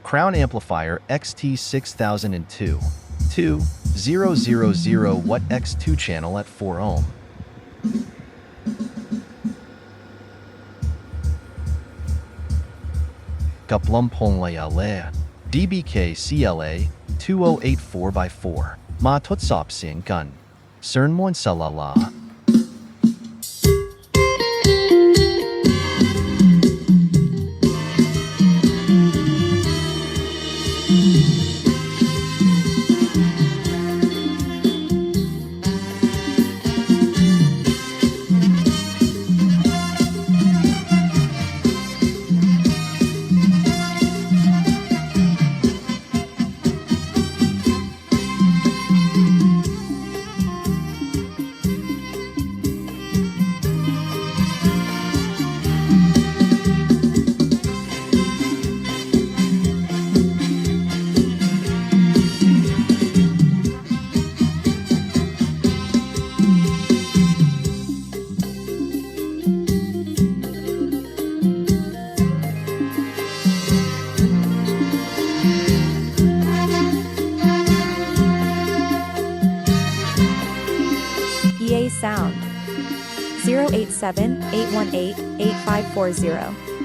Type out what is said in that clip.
Crown amplifier XTi6002 2000 watt X2 channel at 4 ohm. Kaplampong Layale DBK CLA-208 4x4 Ma Tutsop Sing Gun Cern Mon Salala. EA Sound 087-818-8540